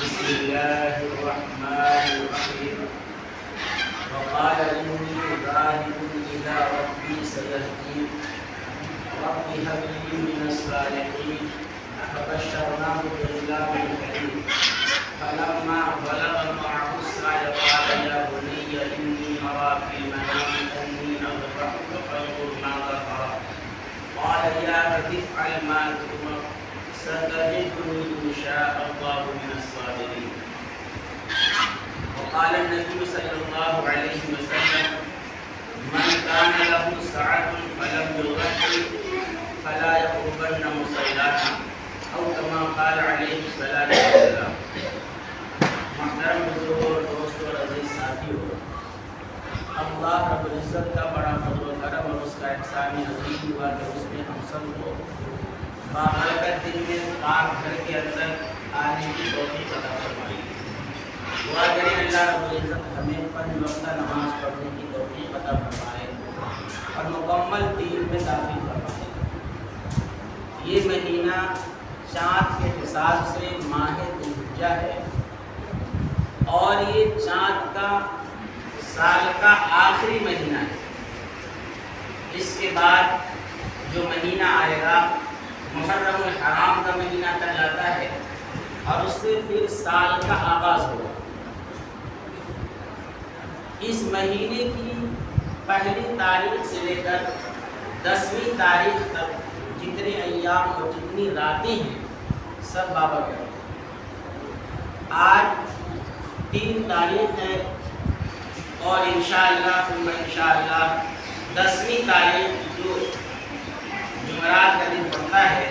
بسم الله الرحمن الرحيم وقال إني ذاهب إلى ربي سيهدين رب هب لي من الصالحين فبشرناه بغلام حليم فلما بلغ معه السعي قال يا بني إني أرى في المنام أني أذبحك فانظر ماذا ترى قال يا أبت افعل ما تؤمر ستجدني إن شاء الله من الصابرين. وقال النبي صلى الله عليه وسلم من كان له سعة فلم يضحي فلا يقربن مصلانا أو كما قال عليه الصلاة والسلام. محترم بزرگوں اور دوستوں اور عزیز ساتھیوں، اللہ رب العزت کا بڑا فضل و کرم اور اس کا احسان عظیم ہوا کہ اس نے ہم سب کو بابرکت دن میں پاک گھر کے اندر آنے کی توفیق عطا فرمائی. دعا کریں اللہ رب العزت ہمیں پنج وقتہ نماز پڑھنے کی توفیق عطا فرمائے اور مکمل دین میں داخل فرمائے. یہ مہینہ چاند کے حساب سے ماہ ذوالحجہ ہے اور یہ چاند کا سال کا آخری مہینہ ہے. اس کے بعد جو مہینہ آئے گا محرم الحرام کا مہینہ کہلاتا ہے اور اس سے پھر سال کا آغاز ہوگا. اس مہینے کی پہلی تاریخ سے لے کر 10ویں تاریخ تک جتنے ایام اور جتنی راتیں ہیں سب بابرکت ہیں. آج 3 تاریخ ہے اور انشاءاللہ 10ویں تاریخ جو جمعرات کا دن پڑتا ہے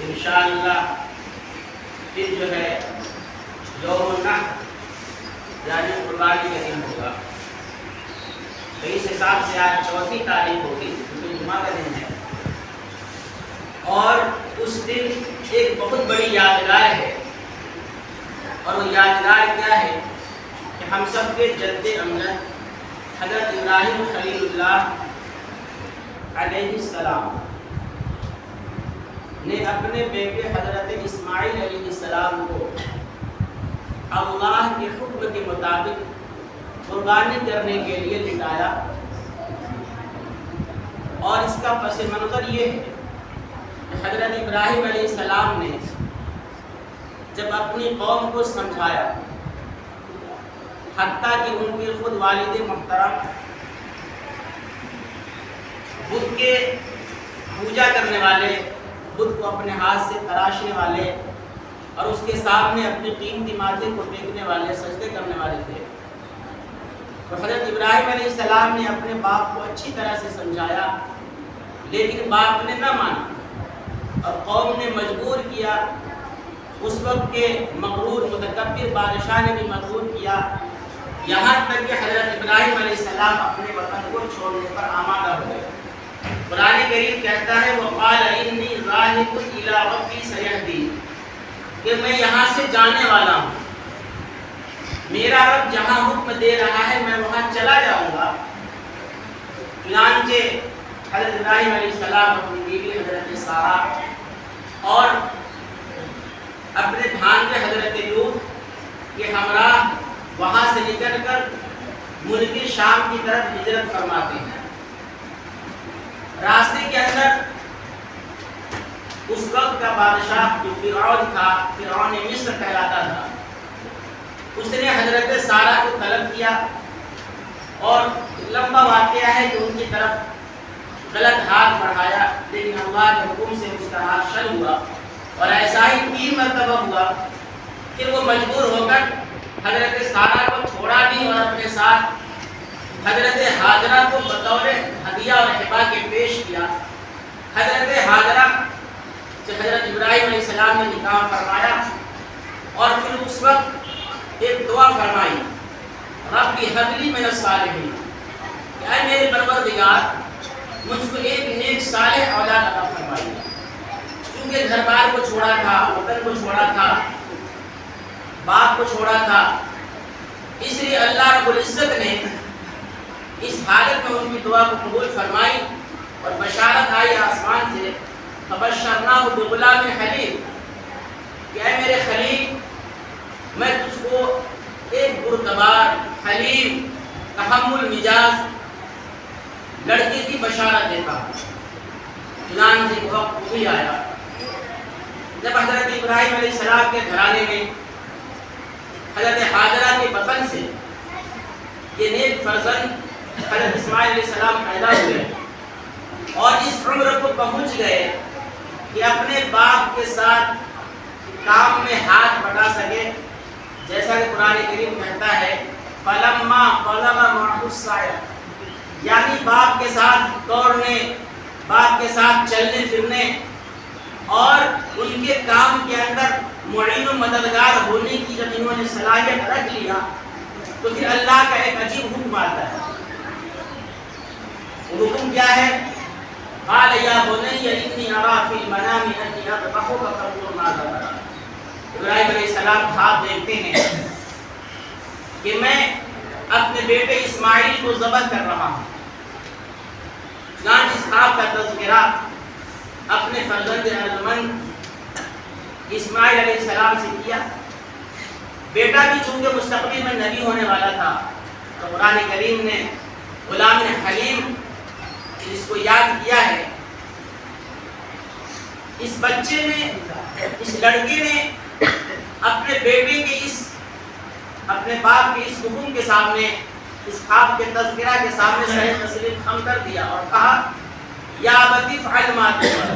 انشاءاللہ پھر جو ہے یوم النحر یعنی قربانی کا دن ہوگا. تو اس حساب سے آج 4 تاریخ ہوگی جو جمعہ کا دن ہے اور اس دن ایک بہت بڑی یادگار ہے اور وہ یادگار کیا ہے کہ ہم سب کے جد امجد حضرت ابراہیم خلیل اللہ علیہ السلام نے اپنے بیٹے حضرت اسماعیل علیہ السلام کو اللہ کے حکم کے مطابق قربانی کرنے کے لیے لٹایا. اور اس کا پس منظر یہ ہے کہ حضرت ابراہیم علیہ السلام نے جب اپنی قوم کو سمجھایا حتیٰ کہ ان کے خود والد محترم بدھ کے پوجا کرنے والے، بدھ کو اپنے ہاتھ سے تراشنے والے اور اس کے سامنے اپنی قیمتی ماتھے کو ٹیکنے والے، سجدے کرنے والے تھے. تو حضرت ابراہیم علیہ السلام نے اپنے باپ کو اچھی طرح سے سمجھایا لیکن باپ نے نہ مانا اور قوم نے مجبور کیا. اس وقت کے مغرور متکبر بادشاہ نے بھی مجبور کیا یہاں تک کہ حضرت ابراہیم علیہ السلام اپنے وطن کو چھوڑنے پر آمادہ ہو گئے. قرآن کریم کہتا ہے وَقَالَ إِنِّي ذَاهِبٌ إِلَىٰ رَبِّي سَيَهْدِينِ کہ میں یہاں سے جانے والا ہوں، میرا رب جہاں حکم دے رہا ہے میں وہاں چلا جاؤں گا. چنانچہ حضرت ابراہیم علیہ السلام اپنی بیوی حضرت سارہ اور اپنے بھانجے حضرت لوط کے ہمراہ وہاں سے نکل کر ملک شام کی طرف ہجرت فرماتے ہیں. راستے کے اندر اس وقت کا بادشاہ جو فرعون تھا، فرعون مصر کہلاتا تھا، اس نے حضرت سارہ کو طلب کیا اور لمبا واقعہ ہے کہ ان کی طرف غلط ہاتھ بڑھایا لیکن اللہ کے حکم سے اس کا ہاتھ شل ہوا اور ایسا ہی 3 مرتبہ ہوا. پھر وہ مجبور ہو کر حضرت سارہ کو چھوڑا بھی اور اپنے ساتھ حضرت ہاجرہ کو بطور ہدیہ اور ہبہ کے پیش کیا. حضرت ہاجرہ سے حضرت ابراہیم علیہ السلام نے نکاح فرمایا اور پھر اس وقت ایک دعا فرمائی رب ہب لی من الصالحین کہ اے میرے پروردگار مجھ کو ایک نیک صالح اولاد عطا فرمائی. چونکہ گھر بار کو چھوڑا تھا، وطن کو چھوڑا تھا، باپ کو چھوڑا تھا، اس لیے اللہ رب العزت نے اس حالت میں ان کی دعا کو قبول فرمائی اور بشارت آئی آسمان سے فبشرناہ بغلام حلیم کہ وہی آیا جب حضرت ابراہیم علیہ السلام کے گھرانے میں حضرت حاجرہ کے بطن سے یہ نیک فرزند حضرت اسماعیل علیہ السلام پیدا ہوئے اور اس عمر کو پہنچ گئے کہ اپنے باپ کے ساتھ کام میں ہاتھ بٹا سکے، جیسا کہ قرآن کریم کہتا ہے فلما بلغ معه السعي، یعنی باپ کے ساتھ دوڑنے، باپ کے ساتھ چلنے پھرنے اور ان کے کام کے اندر معین و مددگار ہونے کی جب انہوں نے صلاحیت رکھ لیا تو پھر اللہ کا ایک عجیب حکم آتا ہے۔ وہ حکم کیا ہے؟ قال یا بنی انی ارا فی المنام انی اذبحک فانظر ماذا ترى۔ ابراہیم علیہ السلام خواب دیکھتے ہیں کہ میں اپنے بیٹے اسماعیل کو ذبح کر رہا ہوں۔ چنانچہ اس خواب کا تذکرہ اپنے فرزند ارجمند اسماعیل علیہ السلام سے کیا۔ بیٹا بھی چونکہ مستقبل میں نبی ہونے والا تھا تو قرآن کریم نے غلام حلیم جس کو یاد کیا ہے، اس بچے نے، اس لڑکے نے اپنے بیٹے کے اپنے باپ کے اس حکم کے سامنے، اس خواب کے تذکرہ کے سامنے سر تسلیم خم کر دیا اور کہا یا ابت افعل ما تؤمر،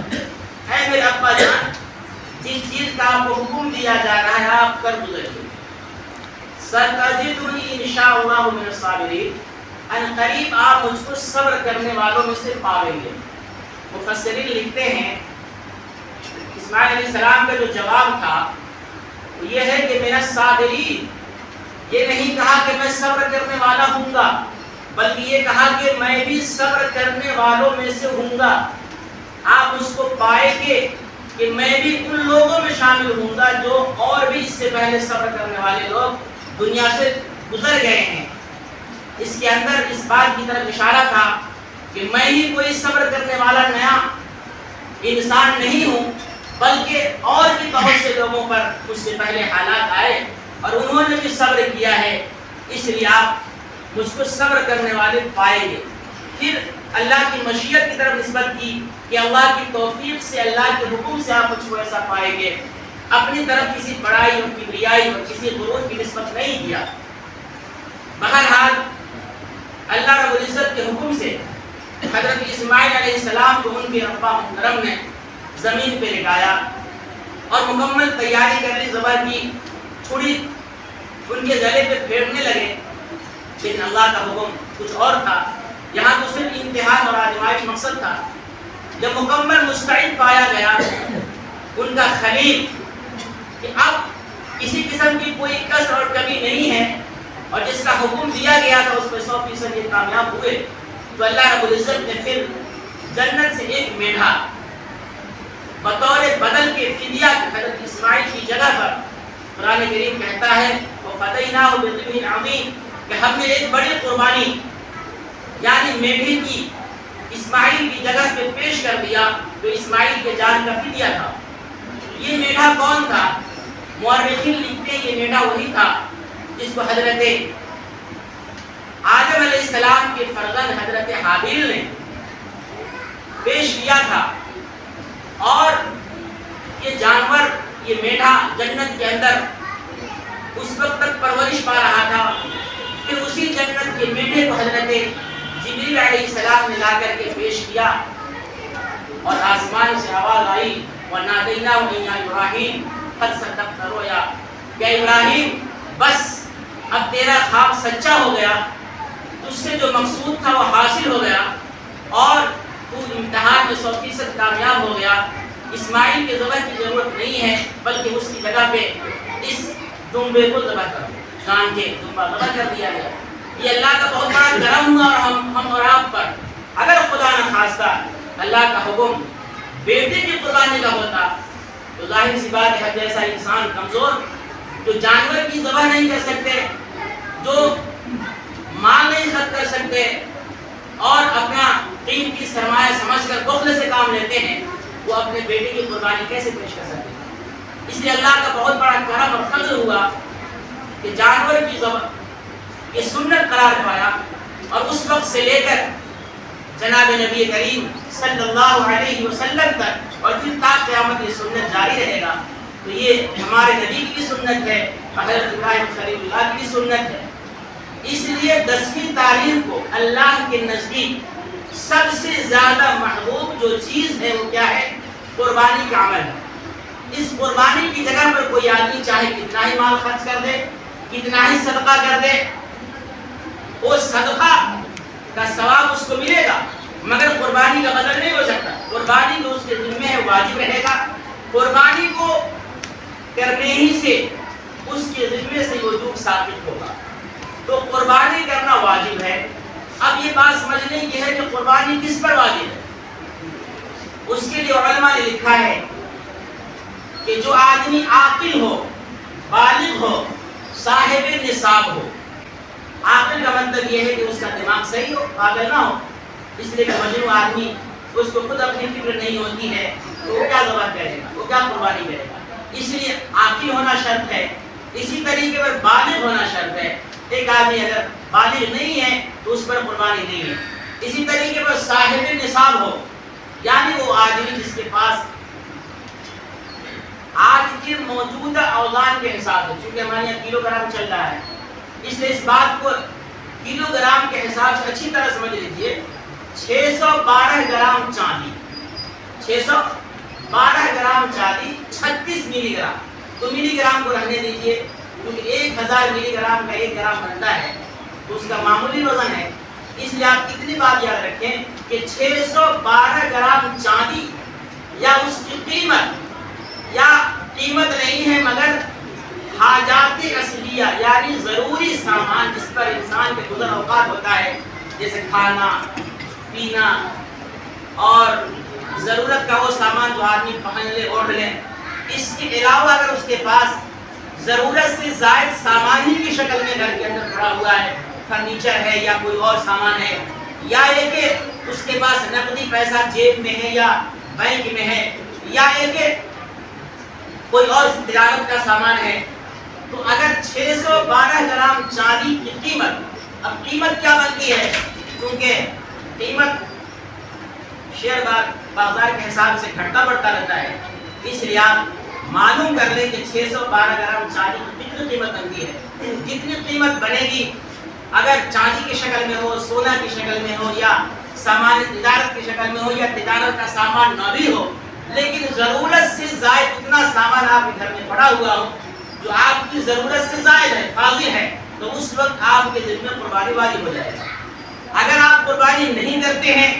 اے میرے ابا جان جس چیز کا آپ کو حکم دیا جا رہا ہے آپ کر گزریے۔ ستجدنی انشاءاللہ من الصابرین، ان قریب آپ مجھ کو صبر کرنے والوں میں سے پاویں گے۔ مفسرین لکھتے ہیں اسماعیل علیہ السلام کا جو جواب تھا وہ یہ ہے کہ من الصابرین، یہ نہیں کہا کہ میں صبر کرنے والا ہوں گا بلکہ یہ کہا کہ میں بھی صبر کرنے والوں میں سے ہوں گا۔ آپ اس کو پائیں گے کہ میں بھی ان لوگوں میں شامل ہوں گا جو اور بھی اس سے پہلے صبر کرنے والے لوگ دنیا سے گزر گئے ہیں۔ اس کے اندر اس بات کی طرف اشارہ تھا کہ میں ہی کوئی صبر کرنے والا نیا انسان نہیں ہوں بلکہ اور بھی بہت سے لوگوں پر اس سے پہلے حالات آئے اور انہوں نے بھی صبر کیا ہے، اس لیے آپ مجھ کو صبر کرنے والے پائیں گے۔ پھر اللہ کی مشیت کی طرف نسبت کی کہ اللہ کی توفیق سے، اللہ کے حکم سے آپ مجھ کو ایسا پائیں گے، اپنی طرف کسی بڑائی اور کبریائی اور کسی غرور کی نسبت نہیں کیا۔ بہرحال اللہ رب العزت کے حکم سے حضرت اسماعیل علیہ السلام کو ان کے ابا محترم نے زمین پہ لٹایا اور مکمل تیاری کر لی، ذبح کی، چھری ان کے گلے پہ پھیرنے لگے، لیکن اللہ کا حکم کچھ اور تھا۔ یہاں تو صرف امتحان اور آزمائش مقصد تھا۔ جب مکمل مستعد پایا گیا ان کا خلیل کہ اب کسی قسم کی کوئی کسر اور کمی نہیں ہے اور جس کا حکم دیا گیا تھا اس پہ 100% یہ کامیاب ہوئے، تو اللہ رب العزت نے پھر جنت سے ایک میڑھا بطور بدل کے فدیہ حضرت اسماعیل کی جگہ پر، قرآن کریم کہتا ہے وَفَدَيْنَاهُ بِذِبْحٍ عَظِيمٍ کہ ہم نے ایک بڑی قربانی یعنی میڑھے کی اسماعیل کی جگہ پہ پیش کر دیا جو اسماعیل کے جان کا فدیہ تھا۔ یہ میڑھا کون تھا؟ مورخین لکھتے ہیں یہ میڑھا وہی تھا جس کو حضرت آدم علیہ السلام کے فرزند حضرت حابیل نے پیش کیا تھا، اور یہ جانور، یہ میڑھا جنت کے اندر اس وقت تک پرورش پا رہا تھا۔ پھر اسی جنت کے میڑھے کو حضرت جبریل علیہ السلام نے لا کر کے پیش کیا اور آسمان سے آواز آئی وَنَادَيْنَاهُ يَا إِبْرَاهِيمُ قَدْ صَدَّقْتَ الرُّؤْيَا، کہ ابراہیم بس اب تیرا خواب سچا ہو گیا، تجھ سے جو مقصود تھا وہ حاصل ہو گیا اور تو امتحان میں 100% کامیاب ہو گیا۔ اسماعیل کے ذبح کی ضرورت نہیں ہے بلکہ اس کی جگہ پہ اس دمبے کو ذبح کرو، شان کے دمبا ذبح کر دیا گیا۔ یہ اللہ کا بہت بڑا کرم ہوا اور ہم اور آپ پر۔ اگر خدا نہ خواستہ اللہ کا حکم بیٹے کی قربانی کا ہوتا تو ظاہر سی بات ہے جیسا انسان کمزور جو جانور کی ذبح نہیں کر سکتے، جو مال نہیں خرچ کر سکتے اور اپنا قیمتی سرمایہ سمجھ کر بخل سے کام لیتے ہیں، وہ اپنے بیٹے کی قربانی کیسے پیش کر سکتے ہیں؟ اس لیے اللہ کا بہت بڑا کرم اور فضل ہوا کہ جانور کی ذبح یہ سنت قرار پایا، اور اس وقت سے لے کر جناب نبی کریم صلی اللہ علیہ وسلم تک، اور پھر تا قیامت یہ سنت جاری رہے گا۔ تو یہ ہمارے نبی کی سنت ہے، حضرت ابراہیم خلیل اللہ کی سنت ہے۔ اس لیے 10ویں تاریخ کو اللہ کے نزدیک سب سے زیادہ محبوب جو چیز ہے وہ کیا ہے؟ قربانی کا عمل ہے۔ اس قربانی کی جگہ پر کوئی آدمی چاہے کتنا ہی مال خرچ کر دے، کتنا ہی صدقہ کر دے، وہ صدقہ کا ثواب اس کو ملے گا، مگر قربانی کا بدل نہیں ہو سکتا۔ قربانی تو اس کے ذمہ ہے، واجب رہے گا۔ قربانی کو کرنے ہی سے اس کے ذمہ سے وجوب ثابت ہوگا، تو قربانی کرنا واجب ہے۔ اب یہ بات سمجھنے کی ہے کہ قربانی کس پر واجب ہے۔ اس کے لیے علماء نے لکھا ہے کہ جو آدمی عاقل ہو، بالغ ہو، صاحب نصاب ہو۔ عاقل کا مطلب یہ ہے کہ اس کا دماغ صحیح ہو، پاگل نہ ہو۔ اس لیے کہ مجنون آدمی اس کو خود اپنی فکر نہیں ہوتی ہے تو وہ کیا ذبح کرے گا، وہ کیا قربانی کرے گا۔ اس لیے عاقل ہونا شرط ہے، اسی طریقے پر بالغ ہونا شرط ہے۔ ایک آدمی اگر بالغ نہیں ہے تو اس پر قربانی نہیں ہے۔ اسی طریقے پر صاحب نصاب ہو، یعنی وہ آدمی جس کے پاس آج کے موجودہ اوزان کے حساب سے، چونکہ ہمارے یہاں کلو گرام چل رہا ہے، اس لیے اس بات کو کلو گرام کے حساب سے اچھی طرح سمجھ لیجئے۔ 612 گرام چاندی، 612 گرام چاندی 36 ملی گرام، تو ملی گرام کو رہنے دیجئے، کیونکہ 1000 ملی گرام کا 1 گرام بنتا ہے تو اس کا معمولی وزن ہے۔ اس لیے آپ اتنی بات یاد رکھیں کہ 612 گرام چاندی یا اس کی قیمت، یا قیمت نہیں ہے مگر حاجات اصلیہ، یعنی ضروری سامان جس پر انسان کے گزر اوقات ہوتا ہے، جیسے کھانا پینا اور ضرورت کا وہ سامان جو آدمی پہن لے اوڑھ لے۔ اس کے علاوہ اگر اس کے پاس ضرورت سے زائد سامان ہی کی شکل میں گھر کے اندر پڑا ہوا ہے، فرنیچر ہے یا کوئی اور سامان ہے، یا یہ کہ اس کے پاس نقدی پیسہ جیب میں ہے یا بینک میں ہے، یا یہ کہ کوئی اور تجارت کا سامان ہے، تو اگر 612 گرام چاندی کی قیمت، اب قیمت کیا بنتی ہے، کیونکہ قیمت شیئر بازار کے حساب سے گھٹتا بڑھتا رہتا ہے، اس لیے آپ معلوم کر لیں کہ 612 گرام چاندی کی کتنی قیمت بنتی ہے۔ جتنی قیمت بنے گی، اگر چاندی کی شکل میں ہو، سونا کی شکل میں ہو، یا سامان تجارت کی شکل میں ہو، یا تجارت کا سامان نہ بھی ہو، لیکن ضرورت سے زائد اتنا سامان آپ کے گھر میں پڑا ہوا ہو جو آپ کی ضرورت سے زائد ہے، فاضل ہے، تو اس وقت آپ کے ذمہ قربانی واجب ہو جائے گا۔ اگر آپ قربانی نہیں کرتے ہیں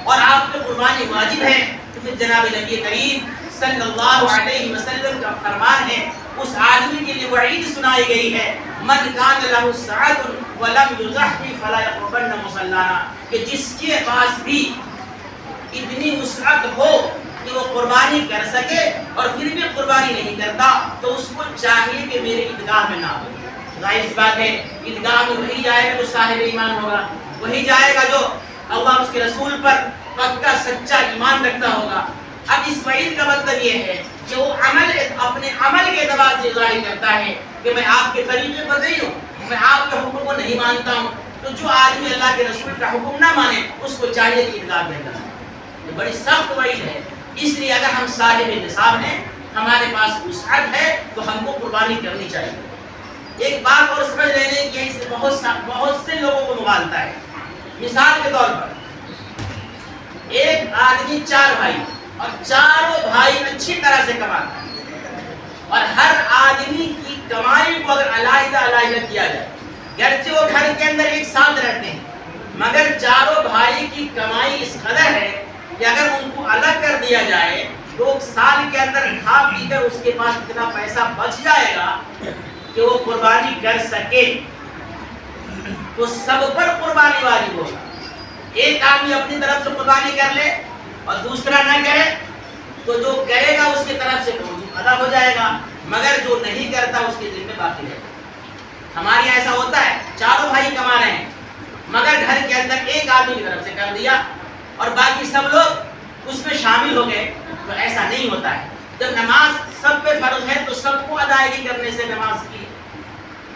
اور آپ پہ قربانی واجب ہے تو پھر جناب نبی کریم صلی اللہ علیہ وسلم کا فرمان ہے، اس آدمی کے لیے وعید سنائی گئی ہے، من کان لہ سعۃ ولم یضحی فلا یقربن مصلانا، کہ جس کے پاس بھی اتنی وسعت ہو کہ وہ قربانی کر سکے اور پھر بھی قربانی نہیں کرتا، تو اس کو چاہیے کہ میرے عیدگاہ میں نہ ہو۔ ظاہر سی بات ہے، عیدگاہ میں وہی جائے گا جو صاحب ایمان ہوگا، وہی جائے گا جو اللہ اس کے رسول پر پکا سچا ایمان رکھتا ہوگا۔ اب اس وعید کا مطلب یہ ہے کہ وہ اپنے عمل کے اعتبار سے ظاہر کرتا ہے کہ میں آپ کے طریقے پر نہیں ہوں، میں آپ کے حکم کو نہیں مانتا ہوں، تو جو آدمی اللہ کے رسول کا حکم نہ مانے اس کو چاہیے کہ عیدگاہ میں جائے۔ یہ بڑی سخت وعید ہے، اس لیے اگر ہم صاحب نصاب ہیں، ہمارے پاس وسعت ہے، تو ہم کو قربانی کرنی چاہیے۔ ایک بات اور سمجھ لینے کی ہے، اس سے بہت سے لوگوں کو مغالطہ ہے۔ مثال کے طور پر ایک آدمی 4 بھائی، اور چاروں بھائی اچھی طرح سے کماتا ہے، اور ہر آدمی کی کمائی کو اگر علیحدہ علیحدہ کیا جائے، گرچہ وہ گھر کے اندر ایک ساتھ رہتے ہیں، مگر چاروں بھائی کی کمائی اس قدر ہے کہ اگر ان کو الگ کر دیا جائے تو سال کے اندر کھا پی کر اس کے پاس اتنا پیسہ بچ جائے گا کہ وہ قربانی کر سکے، تو سب پر قربانی واجب ہوگا۔ ایک آدمی اپنی طرف سے قربانی کر لے اور دوسرا نہ کرے، تو جو کرے گا اس کی طرف سے موجود ادا ہو جائے گا، مگر جو نہیں کرتا اس کے دل میں باقی رہے گا۔ ہمارے یہاں ایسا ہوتا ہے، چاروں بھائی کما رہے ہیں، مگر گھر کے اندر ایک آدمی کی طرف سے کر دیا اور باقی سب لوگ اس میں شامل ہو گئے، تو ایسا نہیں ہوتا ہے۔ جب نماز سب پہ فرض ہے تو سب کو ادائیگی کرنے سے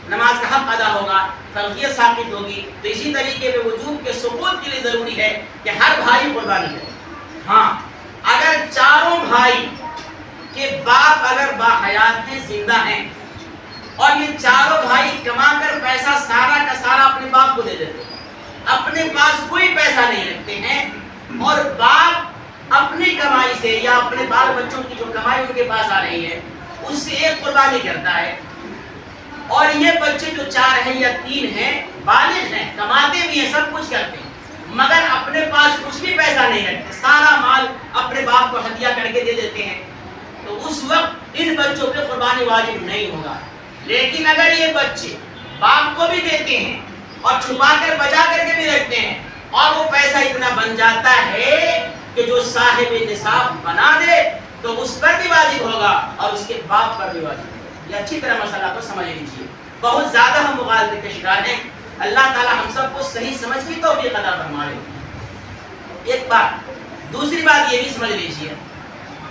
نماز کا حق ادا ہوگا، فرضیت ثابت ہوگی۔ تو اسی طریقے پہ وجوب کے ثبوت کے لیے ضروری ہے کہ ہر بھائی قربانی کرے۔ ہاں اگر چاروں بھائی کے باپ اگر باحیات ہیں، زندہ ہیں، اور یہ چاروں بھائی کما کر پیسہ سارا کا سارا اپنے باپ کو دے دیتے ہیں، اپنے پاس کوئی پیسہ نہیں رکھتے ہیں، اور باپ اپنی کمائی سے یا اپنے بال بچوں کی جو کمائی ان کے پاس آ رہی ہے اس سے ایک قربانی کرتا ہے، اور یہ بچے جو 4 ہیں یا 3 ہیں بالغ ہیں، کماتے بھی ہیں، سب کچھ کرتے ہیں، مگر اپنے پاس کچھ بھی پیسہ نہیں رکھتے، سارا مال اپنے باپ کو ہدیہ کر کے دے دیتے ہیں، تو اس وقت ان بچوں پہ قربانی واجب نہیں ہوگا۔ لیکن اگر یہ بچے باپ کو بھی دیتے ہیں اور چھپا کر بچا کر کے بھی رکھتے ہیں، اور وہ پیسہ اتنا بن جاتا ہے کہ جو صاحب نصاب بنا دے تو اس پر بھی واجب ہوگا اور اس کے باپ پر بھی واجب ہوگا۔ یہ اچھی طرح مسئلہ کو سمجھ لیجیے، بہت زیادہ ہم مغالطے کے شکار ہیں، اللہ تعالی ہم سب کو صحیح سمجھ کی توفیق عطا فرمائے۔ ایک بات، دوسری بات یہ بھی سمجھ لیجیے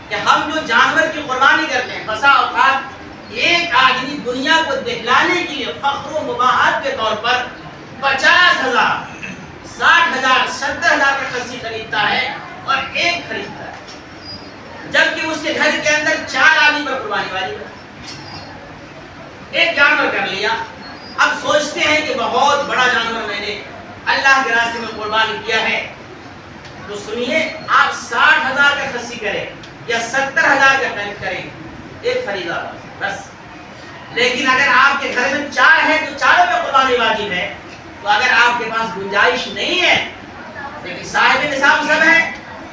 کہ ہم جو جانور کی قربانی کرتے ہیں، بسا اوقات ایک آدمی دنیا کو دکھلانے کے لیے فخر و مباحات کے طور پر 50,000 60,000 70,000 کا خصی خریدتا ہے اور ایک خریدتا ہے، جبکہ اس کے گھر کے اندر 4 آدمی پر قربانی واجب ہے۔ ایک جانور کر لیا، اب سوچتے ہیں کہ بہت بڑا جانور میں نے اللہ کے راستے میں قربانی کیا ہے، تو سنیے، آپ 60,000 کا خصی کریں یا 70,000 کا خرید کریں، ایک خریدا بس۔ لیکن اگر آپ کے گھر میں 4 ہے تو 4 پہ قربانی واجب ہے، تو اگر آپ کے پاس گنجائش نہیں ہے، لیکن صاحب نصاب سب ہے،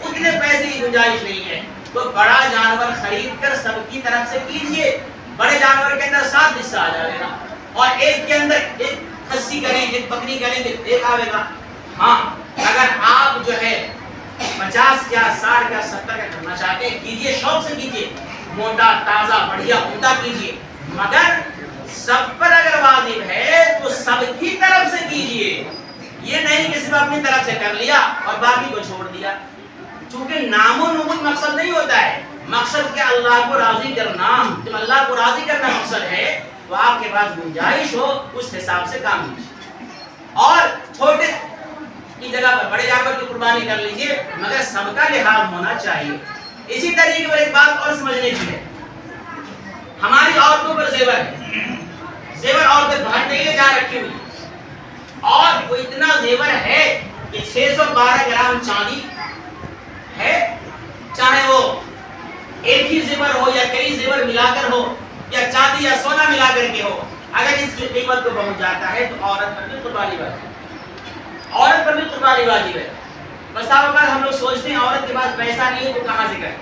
اتنے پیسے کی گنجائش نہیں ہے، تو بڑا جانور خرید کر سب کی طرف سے کیجئے، بڑے جانور کے اندر 7 حصہ آ جائے گا، اور ایک کے اندر ایک خصی کریں، ایک بکری کریں گے، ایک آئے گا۔ ہاں اگر آپ جو ہے 50 یا 60 یا 70 کا کرنا چاہتے ہیں، کیجئے، شوق سے کیجئے، موٹا تازہ بڑھیا عمدہ کیجئے، مگر سب پر اگر واجب ہے تو سب کی طرف سے کیجئے، یہ نہیں کہ صرف اپنی طرف سے کر لیا اور باقی کو چھوڑ دیا، چونکہ نام و نمود مقصد نہیں ہوتا ہے، مقصد کہ اللہ کو راضی کرنا، جب اللہ کو راضی کرنا مقصد ہے تو آپ کے پاس گنجائش ہو اس حساب سے کام کیجیے، اور چھوٹے کی جگہ پر بڑے جانور کی قربانی کر لیجئے، مگر سب کا لحاظ ہونا چاہیے۔ اسی طریقے پر ایک بات اور سمجھنے کی ہے، ہماری عورتوں پر زیور ہے، زیور عورتیں باہر نہیں لے جا رکھی ہوئی، اور وہ اتنا زیور ہے کہ 612 گرام چاندی ہے، چاہے وہ ایک ہی زیور ہو یا کئی زیور ملا کر ہو، یا چاندی یا سونا ملا کر کے ہو، اگر اس کی قیمت کو پہنچ جاتا ہے تو عورت پر بھی قربانی واجب ہے، عورت پر بھی قربانی واجب ہے۔ بس اوقات ہم لوگ سوچتے ہیں عورت کے پاس پیسہ نہیں ہے تو کہاں سے کریں،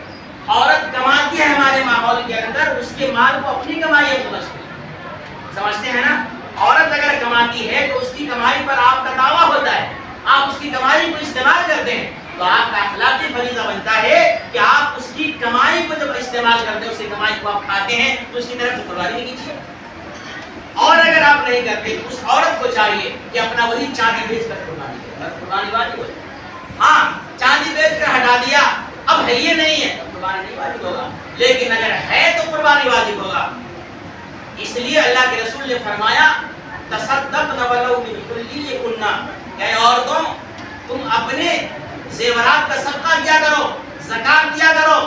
عورت کماتی ہے ہمارے ماحول کے اندر، اس کے مال کو اپنی کمائی ہے سمجھتے ہیں نا، عورت اگر کماتی ہے تو اس کی کمائی پر آپ کا دعویٰ ہوتا ہے، آپ اس کی کمائی کو استعمال کرتے ہیں، تو آپ کا اخلاقی فریضہ بنتا ہے کہ آپ اس کی کمائی کو جب استعمال کرتے ہیں، اس کی کمائی کو آپ کھاتے ہیں تو اس کی طرف سے قربانی نہیں کیجیے، اور اگر آپ نہیں کرتے تو اس عورت کو چاہیے کہ اپنا وہی چاندی بیچ کر قربانی کرے، قربانی واجب ہو جائے۔ ہاں چاندی بیچ کر ہٹا دیا، اب ہے یہ نہیں ہے تو قربانی نہیں واجب ہوگا، لیکن اگر ہے تو قربانی واجب ہوگا۔ اس لیے اللہ کے رسول نے فرمایا تصدقن ولو بکلیکن، کہ عورتوں تم اپنے زیورات کا صدقہ کیا کرو، زکات دیا کرو،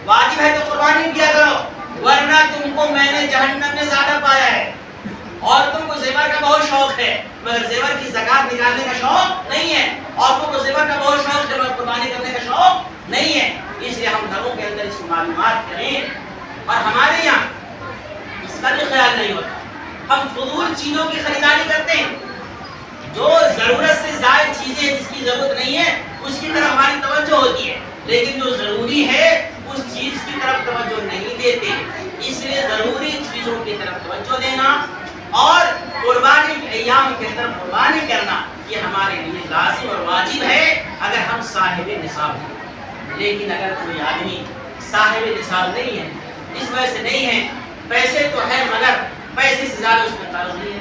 واجب ہے تو قربانی کیا کرو، ورنہ تم کو میں نے جہنم میں زیادہ پایا ہے۔ عورتوں کو زیور کا بہت شوق ہے مگر زیور کی زکات نکالنے کا شوق نہیں ہے، عورتوں کو زیور کا بہت شوق ہے مگر قربانی کرنے کا شوق نہیں ہے، اس لیے ہم گھروں کے اندر اس کی معلومات کریں، اور ہمارے یہاں اس کا بھی خیال نہیں ہوتا، ہم فضول چیزوں کی خریداری کرتے ہیں، جو ضرورت سے زائد چیزیں جس کی ضرورت نہیں ہے اس کی طرف ہماری توجہ ہوتی ہے، لیکن جو ضروری ہے اس چیز کی طرف توجہ نہیں دیتے، اس لیے ضروری چیزوں کی طرف توجہ دینا اور قربانی کے ایام کے اندر قربانی کرنا یہ ہمارے لیے لازم اور واجب ہے اگر ہم صاحب نصاب ہیں۔ لیکن اگر کوئی آدمی صاحب نصاب نہیں ہے، اس وجہ سے نہیں ہے، پیسے تو ہے مگر پیسے سے زیادہ اس میں قرض نہیں ہے،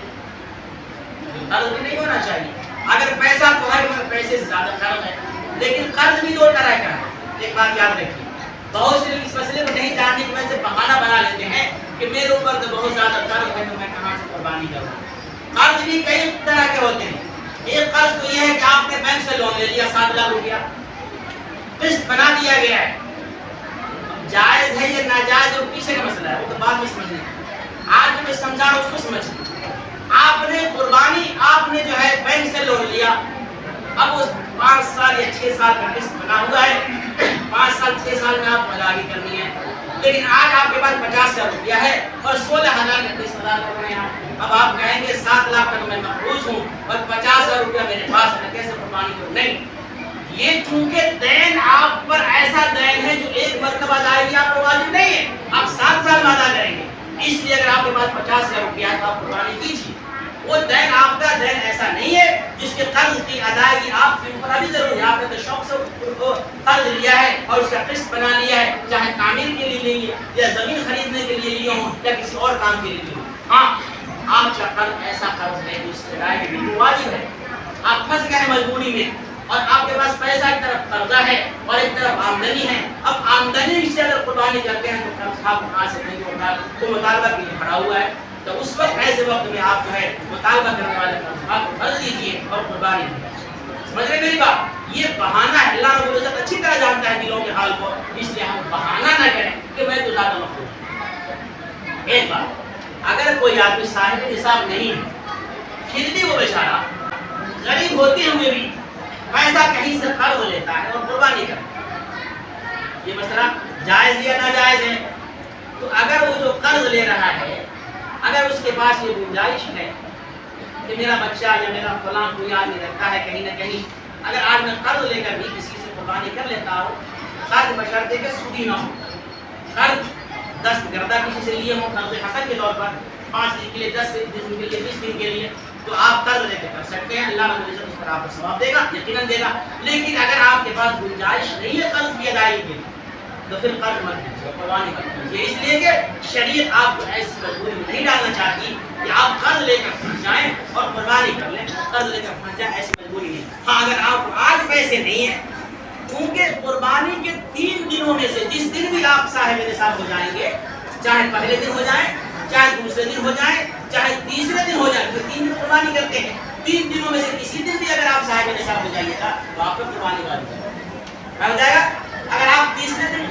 قرض بھی نہیں ہونا چاہیے، اگر پیسہ تو ہے مگر پیسے سے زیادہ قرض ہے، لیکن قرض بھی 2 طرح کا ہے۔ ایک بات یاد رکھیے، بہت سے اس مسئلے کو نہیں جاننے کی وجہ سے بہانہ بنا لیتے ہیں کہ میرے اوپر تو بہت زیادہ قرض ہے تو میں کہاں سے قربانی کروں۔ قرض بھی کئی طرح کے ہوتے ہیں، ایک قرض تو یہ ہے کہ آپ نے بینک سے لون لے لیا 7 لاکھ روپیہ، قسط بنا دیا گیا ہے. جائز ہے یا ناجائز ہے وہ پیچھے کا مسئلہ ہے, وہ تو بعد میں سمجھنا ہے. آج میں سمجھا رہا ہوں اس کو سمجھ. آپ نے قربانی آپ نے جو ہے بینک سے لون لیا, اب اس 5 سال یا 6 سال کا قسط بنا ہوا ہے, 5 سال 6 سال میں آپ ادائیگی کرنی ہے. لیکن آج آپ کے پاس 50,000 روپیہ ہے اور 16,000 کا قسط ادا کر رہے ہیں. اب آپ کہیں گے 7 لاکھ کا میں مقروض ہوں اور 50,000 روپیہ میرے پاس ہے, کیسے قربانی کروں؟ نہیں, یہ چونکہ دین آپ پر ایسا دین ہے جو ایک مرتبہ ادائیگی آپ کو واجب نہیں ہے, آپ 7 سال میں ادا کریں گے. اس لیے اگر آپ کے پاس 50,000 روپیہ ہے تو آپ قربانی کیجیے. وہ دین آپ کا دین ایسا نہیں ہے جس کے قرض کی ادائیگی آپ کے اوپر ابھی ضروری ہے. آپ نے تو شوق سے قرض لیا ہے اور اس کا قسط بنا لیا ہے, چاہے تعمیر کے لیے لیے یا زمین خریدنے کے لیے لیے ہوں یا کسی اور کام کے لیے لیے ہوں. ہاں, آپ کا قرض ایسا قرض ہے جس کی ادائیگی بالکل واجب ہے. آپ پھنس گئے مجبوری میں اور آپ کے پاس پیسہ ایک طرف قرضہ ہے اور ایک طرف آمدنی ہے. اب آمدنی سے اگر قربانی کرتے ہیں تو قرض آپ کہاں سے نہیں ہوتا, تو مطالبہ کے لیے کھڑا ہوا ہے. تو اس وقت ایسے وقت میں آپ جو ہے مطالبہ کرنے والے کو قرض دیجیے اور قربانی دیجیے. سمجھ رہے میری بات؟ یہ بہانہ ہے. اللہ رب العزت اچھی طرح جانتا ہے دلوں کے حال کو, اس لیے ہم بہانہ نہ کریں کہ میں تو زیادہ مخلوق ہوں. ایک بات, اگر کوئی آدمی صاحب نصاب نہیں ہے پھر بھی وہ بیچارہ غریب ہوتے ہوئے بھی پیسہ کہیں سے قرض لیتا ہے اور قربانی کرتا ہے, یہ مسئلہ جائز یا ناجائز ہے؟ تو اگر وہ جو قرض لے رہا ہے, اگر اس کے پاس یہ گنجائش ہے کہ میرا بچہ یا میرا فلاں کوئی آدمی رہتا ہے کہیں نہ کہیں, اگر آج میں قرض لے کر بھی کسی سے قربانی کر لیتا ہوں, قرض بشرطے کہ سودی نہ ہو, قرض دستگردہ کسی سے لیے ہوں قرض حسن کے طور پر 5 دن کے لیے 10 دن کے لیے 20 دن کے لیے, تو آپ قرض لے کے کر سکتے ہیں. اللہ رب العزت اس پر آپ کو ثواب دے گا, یقیناً دے گا. لیکن اگر آپ کے پاس گنجائش نہیں ہے قرض کی ادائیگی کے لیے تو پھر قرض مت کیجیے, قربانی مت کیجیے. اس لیے کہ شریعت آپ کو ایسی مجبوری میں نہیں ڈالنا چاہتی کہ آپ قرض لے کر پھنس جائیں اور قربانی کر لیں. قرض لے کر پھنس جائیں, ایسی مجبوری نہیں. ہاں, اگر آپ کو آج پیسے نہیں ہیں, کیونکہ قربانی کے 3 دنوں میں سے جس دن بھی آپ صاحب نصاب ہو جائیں گے, چاہے پہلے دن ہو جائیں, چاہے دوسرے دن ہو جائیں, چاہے تیسرے دن ہو جائے, تو 3 دن قربانی کرتے ہیں. 3 دنوں میں سے کسی دن بھی اگر آپ صاحب نصاب ہو جائیے گا تو آپ کو قربانی واجب ہو جائے گا. اگر آپ تیسرے دن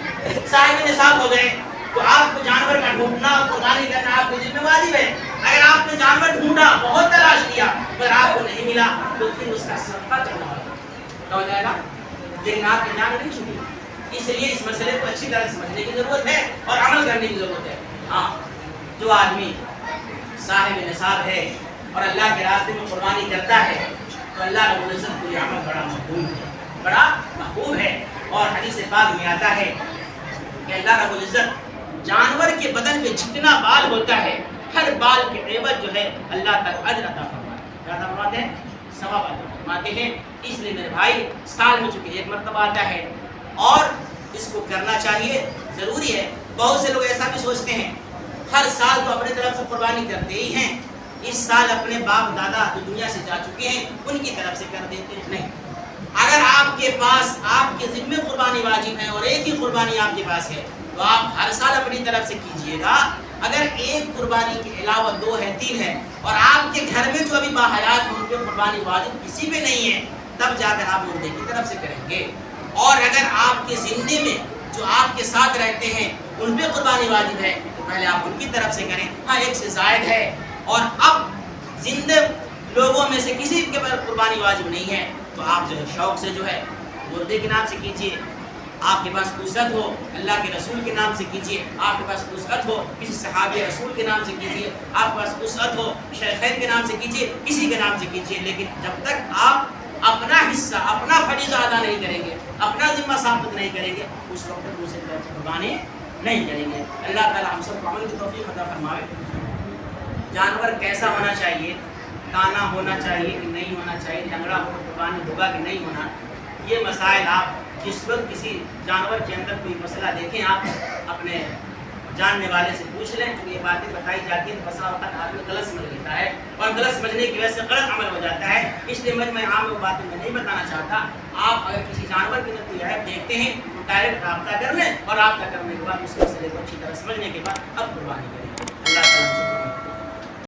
صاحب نصاب ہو گئے تو آپ کو جانور کا ڈھونڈنا اور قربانی کرنا آپ کے ذمہ واجب ہے. اگر آپ نے جانور ڈھونڈا, بہت تلاش کیا, پر آپ کو نہیں ملا, تو پھر اس کا صدقہ کرنا ہوگا, ہو جائے گا. لیکن آپ کی جان نہیں چھوٹی. اس لیے اس مسئلے کو اچھی طرح سمجھنے کی ضرورت ہے اور عمل کرنے کی ضرورت ہے. ہاں, جو آدمی صاحب نصاب ہے اور اللہ کے راستے میں قربانی کرتا ہے تو اللہ رب العزت کو یہ عمل بڑا محبوب ہے, بڑا محبوب ہے. اور حدیث پاک میں آتا ہے کہ اللہ رب العزت جانور کے بدن میں جتنا بال ہوتا ہے, ہر بال کے عوض جو ہے اللہ تعالیٰ اجر عطا فرماتا ہے. کیا عطا فرماتے ہیں؟ ثواب عطا فرماتے ہیں. اس لیے میرے بھائی, سال میں چونکہ ایک مرتبہ آتا ہے اور اس کو کرنا چاہیے, ضروری ہے. بہت سے لوگ ایسا بھی سوچتے ہیں ہر سال تو اپنے طرف سے قربانی کرتے ہی ہیں, اس سال اپنے باپ دادا جو دنیا سے جا چکے ہیں ان کی طرف سے کر دیتے ہیں. نہیں, اگر آپ کے پاس آپ کے ذمہ قربانی واجب ہے اور ایک ہی قربانی آپ کے پاس ہے تو آپ ہر سال اپنی طرف سے کیجئے گا. اگر ایک قربانی کے علاوہ 2 ہے 3 ہے اور آپ کے گھر میں جو ابھی باحیات ہیں ان پہ قربانی واجب کسی پہ نہیں ہے, تب جا کر آپ مردے کی طرف سے کریں گے. اور اگر آپ کے زندے میں جو آپ کے ساتھ رہتے ہیں ان پہ قربانی واجب ہے تو پہلے آپ ان کی طرف سے کریں. ہاں, 1 سے زائد ہے اور اب زندہ لوگوں میں سے کسی کے پر قربانی واجب نہیں ہے تو آپ جو ہے شوق سے جو ہے مردے کے نام سے کیجیے. آپ کے پاس وسعت ہو اللہ کے رسول کے نام سے کیجیے, آپ کے پاس وسعت ہو کسی صحابی رسول کے نام سے کیجیے, آپ کے پاس وسعت ہو شیخین کے نام سے کیجیے, کسی کے نام سے کیجیے. لیکن جب تک آپ اپنا حصہ, اپنا فریضہ ادا نہیں کریں گے, اپنا ذمہ ثابت نہیں کریں گے, اس وقت تک دوسری طرف قربانی نہیں کریں گے. اللہ تعالیٰ ہم سب کو عمل کی توفیق عطا فرمائے. جانور کیسا ہونا چاہیے, کانا ہونا چاہیے کہ نہیں ہونا چاہیے, لنگڑا ہو قربانی ہوگا کہ نہیں ہونا, یہ مسائل آپ جس وقت کسی جانور کے اندر کوئی مسئلہ دیکھیں آپ اپنے جاننے والے سے پوچھ لیں. کیونکہ یہ باتیں بتائی جاتی ہیں تو بسا وقت آدمی غلط سمجھ لیتا ہے اور غلط سمجھنے کی وجہ سے غلط عمل ہو جاتا ہے. اس لیے میں عام وہ باتیں میں نہیں بتانا چاہتا. آپ اگر کسی جانور کے اندر کوئی عیب دیکھتے ہیں تو ڈائریکٹ رابطہ کر لیں اور رابطہ کرنے کے بعد اس مسئلے کو اچھی طرح سمجھنے کے بعد اب قربانی کریں.